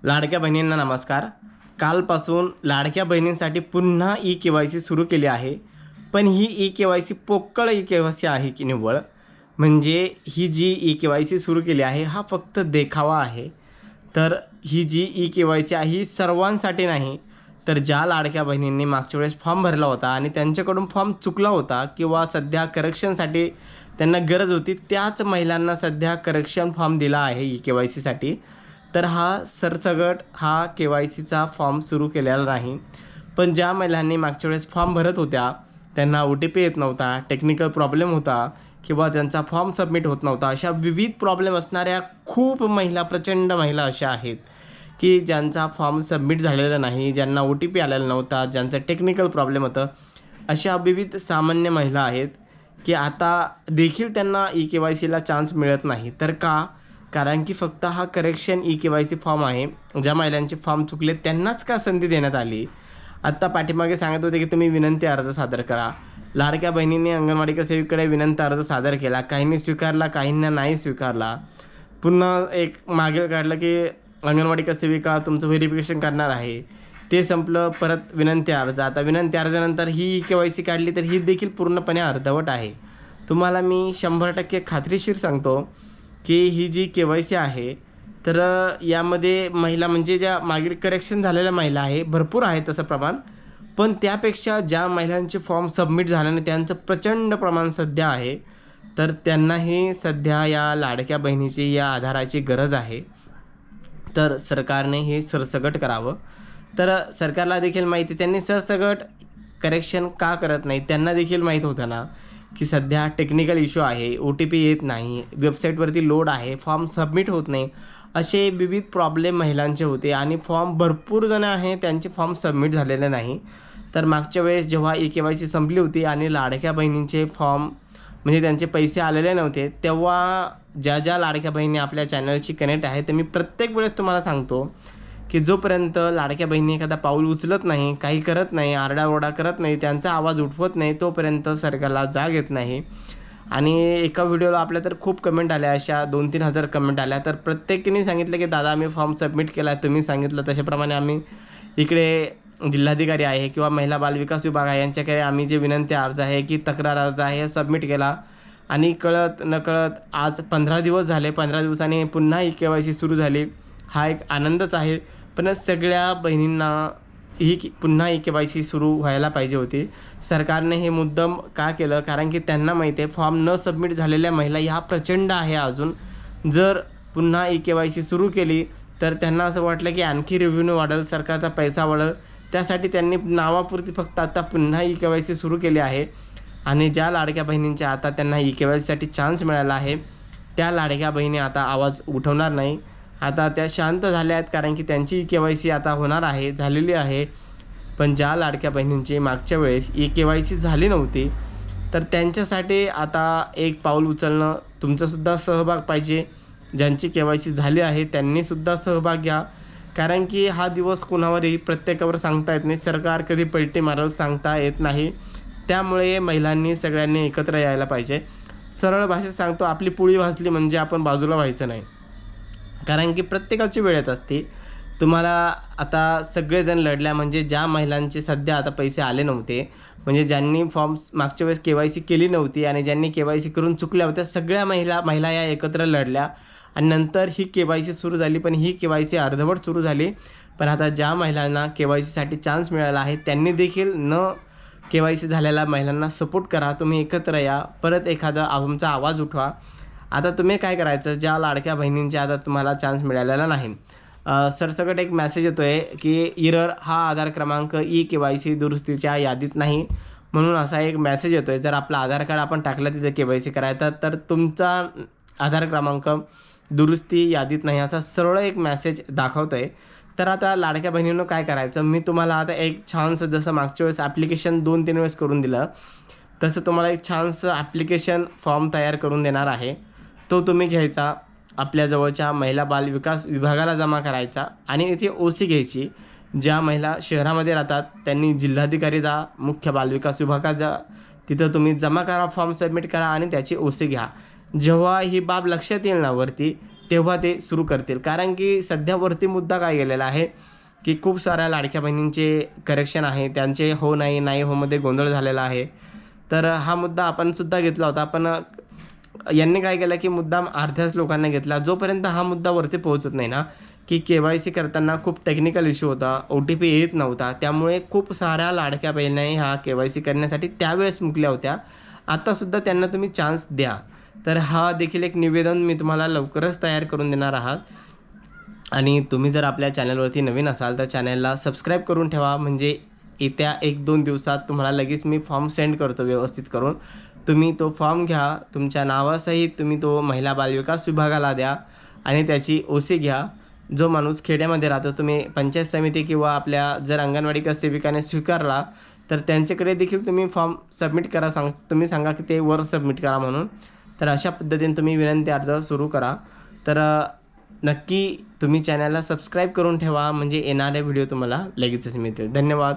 लाडक्या बहिणींना नमस्कार. कालपासून लाडक्या बहिणींसाठी पुन्हा ई-के-वाय-सी सुरू केली आहे. पण ही ई-के-वाय-सी पोकळ ई-के-वाय-सी आहे की निव्वळ? म्हणजे ही जी ई-के-वाय-सी सुरू केली आहे हा फक्त देखावा आहे. तर ही जी ई-के-वाय-सी आहे ही सर्वांसाठी नाही, तर ज्या लाडक्या बहिणींनी मागच्या वेळेस फॉर्म भरला होता आणि त्यांच्याकडून फॉर्म चुकला होता किंवा सध्या करेक्शनसाठी त्यांना गरज होती, त्याच महिलांना सध्या करेक्शन फॉर्म दिला आहे ई-के-वाय-सीसाठी. तर हा सरसकट हा के-वाय-सीचा फॉर्म सुरू केलेला नाही. पण ज्या महिलांनी मागच्या वेळेस फॉर्म भरत होत्या, त्यांना ओ-टी-पी येत नव्हता, टेक्निकल प्रॉब्लेम होता किंवा त्यांचा फॉर्म सबमिट होत नव्हता, अशा विविध प्रॉब्लेम असणाऱ्या खूप महिला, प्रचंड महिला अशा आहेत की ज्यांचा फॉर्म सबमिट झालेला नाही, ज्यांना ओ-टी-पी आलेला नव्हता, ज्यांचं टेक्निकल प्रॉब्लेम होतं. अशा विविध सामान्य महिला आहेत की आता देखील त्यांना ई-के-वाय-सीला चान्स मिळत नाही. तर का? कारण की फक्त हा करेक्शन ई-के-वाय-सी फॉर्म आहे. ज्या महिलांचे फॉर्म चुकले त्यांनाच का संधी देण्यात आली? आत्ता पाठीमागे सांगत होते की तुम्ही विनंती अर्ज सादर करा. लाडक्या बहिणींनी अंगणवाडी सेविकेकडे विनंती अर्ज सादर केला. काहींनी स्वीकारला, काहींना नाही स्वीकारला. पुन्हा एक मागे काढलं की अंगणवाडी सेविका तुमचं व्हेरिफिकेशन करणार आहे. ते संपलं, परत विनंती अर्ज. आता विनंती अर्जानंतर ही ई-के-वाय-सी काढली तर ही देखील पूर्णपणे अर्धवट आहे. तुम्हाला मी 100% खात्रीशीर सांगतो की ही जी के-वाय-सी आहे, तर यामध्ये महिला म्हणजे ज्या मागील करेक्शन झालेल्या महिला आहे, भरपूर आहे तसं प्रमाण. पण त्यापेक्षा ज्या महिलांचे फॉर्म सबमिट झाल्याने त्यांचं प्रचंड प्रमाण सध्या आहे. तर त्यांनाही सध्या या लाडक्या बहिणीची, या आधाराची गरज आहे. तर सरकारने हे सरसकट करावं. तर सरकारला देखील माहिती आहे, त्यांनी सरसकट करेक्शन का करत नाही? त्यांना देखील माहीत होतं ना की सध्या टेक्निकल इश्यू आहे, ओ-टी-पी येत नाही, वेबसाईटवरती लोड आहे, फॉर्म सबमिट होत नाही, असे विविध प्रॉब्लेम महिलांचे होते आणि फॉर्म भरपूर जण आहे त्यांचे फॉर्म सबमिट झालेले नाही. तर मागच्या वेळेस जेव्हा ई-के-वाय-सी संपली होती आणि लाडक्या बहिणींचे फॉर्म म्हणजे त्यांचे पैसे आलेले नव्हते, तेव्हा ज्या लाडक्या बहिणी आपल्या चॅनलशी कनेक्ट आहे, तर मी प्रत्येक वेळेस तुम्हाला सांगतो की जोपर्यंत लाडक्या बहिणी एखादा पाऊल उचलत नाही, काही करत नाही, आरडाओरडा करत नाही, त्यांचा आवाज उठवत नाही, तोपर्यंत सरकारला जाग येत नाही. आणि एका व्हिडिओला आपल्या तर खूप कमेंट आल्या, अशा 2-3 हजार कमेंट आल्या. तर प्रत्येकीने सांगितलं की दादा आम्ही फॉर्म सबमिट केला आहे, तुम्ही सांगितलं तशाप्रमाणे आम्ही इकडे जिल्हाधिकारी आहे किंवा महिला बालविकास विभाग आहे यांच्याकडे आम्ही जे विनंती अर्ज आहे की तक्रार अर्ज आहे हे सबमिट केला. आणि कळत नकळत आज 15 दिवस झाले, 15 दिवसांनी पुन्हा ई-के-वाय-सी सुरू झाली. हा एक आनंदच आहे. पण सगळ्या बहिणींना ही पुन्हा ई-के-वाय-सी सुरू व्हायला पाहिजे होती. सरकारने हे मुद्दाम का केलं? कारण की त्यांना माहिती आहे फॉर्म न सबमिट झालेल्या महिला ह्या प्रचंड आहे अजून. जर पुन्हा ई-के-वाय-सी सुरू केली तर त्यांना असं वाटलं की आणखी रेव्हेन्यू वाढेल, सरकारचा पैसा वाढेल. त्यासाठी त्यांनी नावापुरती फक्त आता पुन्हा ई-के-वाय-सी सुरू केली आहे. आणि ज्या लाडक्या बहिणींच्या आता त्यांना ई-के-वाय-सीसाठी चान्स मिळाला आहे, त्या लाडक्या बहिणी आता आवाज उठवणार नाही. आता त्या शांत झाल्या आहेत कारण की त्यांची ई-के-वाय-सी आता होणार आहे, झालेली आहे. पण ज्या लाडक्या बहिणींची मागच्या वेळेस ई-के-वाय-सी झाली नव्हती, तर त्यांच्यासाठी आता एक पाऊल उचलणं, तुमचासुद्धा सहभाग पाहिजे. ज्यांची के-वाय-सी झाली आहे त्यांनीसुद्धा सहभाग घ्या. कारण की हा दिवस कुणावरही प्रत्येकावर सांगता येत नाही. सरकार कधी पलटी मारेल सांगता येत नाही. त्यामुळे महिलांनी सगळ्यांनी एकत्र यायला पाहिजे. सरळ भाषेत सांगतो, आपली पोळी भाजली म्हणजे आपण बाजूला व्हायचं नाही. कारण की प्रत्येकाची वेळ येत असते. तुम्हाला आता सगळेजण लढल्या म्हणजे ज्या महिलांचे सध्या आता पैसे आले नव्हते, म्हणजे ज्यांनी फॉर्म्स मागच्या वेळेस के-वाय-सी केली नव्हती आणि ज्यांनी के-वाय-सी करून चुकल्या होत्या, सगळ्या महिला या एकत्र लढल्या आणि नंतर ही के-वाय-सी सुरू झाली. पण ही के-वाय-सी अर्धवट सुरू झाली. पण आता ज्या महिलांना के-वाय-सीसाठी चान्स मिळाला आहे त्यांनी देखील के-वाय-सी झालेल्या महिलांना सपोर्ट करा. तुम्ही एकत्र या, परत एखादा तुमचा आवाज उठवा. आता तुम्ही काय करायचं, ज्या लाडक्या बहिणींच्या आता तुम्हाला चान्स मिळालेला नाही, सरसकट एक मेसेज येतो आहे की इरर हा आधार क्रमांक ई-के-वाय-सी दुरुस्तीच्या यादीत नाही, म्हणून असा एक मेसेज येतो आहे. जर आपला आधार कार्ड आपण टाकलं तिथे के-वाय-सी करायचं तर तुमचा आधार क्रमांक दुरुस्ती यादीत नाही, असा सरळ एक मेसेज दाखवतो आहे. तर आता लाडक्या बहिणींनो काय करायचं, मी तुम्हाला आता एक छानसं, जसं मागच्या वेळेस ॲप्लिकेशन 2-3 वेळेस करून दिलं, तसं तुम्हाला एक छानसं ॲप्लिकेशन फॉर्म तयार करून देणार आहे. तो तुम्ही घ्यायचा, आपल्या जवळच्या महिला बाल विकास विभागाला जमा करायचा आणि इथे ओ-सी घ्यायची. ज्या महिला शहरामध्ये राहतात त्यांनी जिल्हाधिकारी जा, मुख्य बालविकास विभागात जा, तिथं तुम्ही जमा करा, फॉर्म सबमिट करा आणि त्याची ओ-सी घ्या. जेव्हा ही बाब लक्षात येईल ना वरती, तेव्हा ते सुरू करतील. कारण की सध्यावरती मुद्दा काय गेलेला आहे की खूप साऱ्या लाडक्या बहिणींचे करेक्शन आहे, त्यांचे हो नाही, नाही होमध्ये गोंधळ झालेला आहे. तर हा मुद्दा आपण सुद्धा घेतला होता. पण यांनी काय केलं की मुद्दाम अर्ध्याच लोकांना घेतला. जोपर्यंत हा मुद्दा वरती पोहोचत नाही ना, की KYC करताना खूप टेक्निकल इश्यू होता, OTP येत नव्हता, त्यामुळे खूप साऱ्या लाडक्या बहिणी ह्या KYC करण्यासाठी त्यावेळेस मुकल्या होत्या. आत्तासुद्धा त्यांना तुम्ही चान्स द्या. तर हा देखील एक निवेदन मी तुम्हाला लवकरच तयार करून देणार आहात. आणि तुम्ही जर आपल्या चॅनलवरती नवीन असाल तर चॅनलला सबस्क्राईब करून ठेवा. म्हणजे येत्या 1-2 दिवसात तुम्हाला लगेच मी फॉर्म सेंड करतो व्यवस्थित करून. तुम्ही तो फॉर्म घ्या, तुमच्या नावासहित तुम्ही तो महिला बालविकास विभागाला द्या आणि त्याची OC घ्या. जो माणूस खेड्यामध्ये राहतो, तुम्ही पंचायत समिती किंवा आपल्या जर अंगणवाडी सेविकाने स्वीकारला तर त्यांच्याकडे देखील तुम्ही फॉर्म सबमिट करा. तुम्ही सांगा की ते वर सबमिट करा म्हणून. तर अशा पद्धतीने तुम्ही विनंती अर्ज सुरू करा. तर नक्की तुम्ही चॅनलला सबस्क्राईब करून ठेवा, म्हणजे येणारे व्हिडिओ तुम्हाला लगेचच मिळतील. धन्यवाद.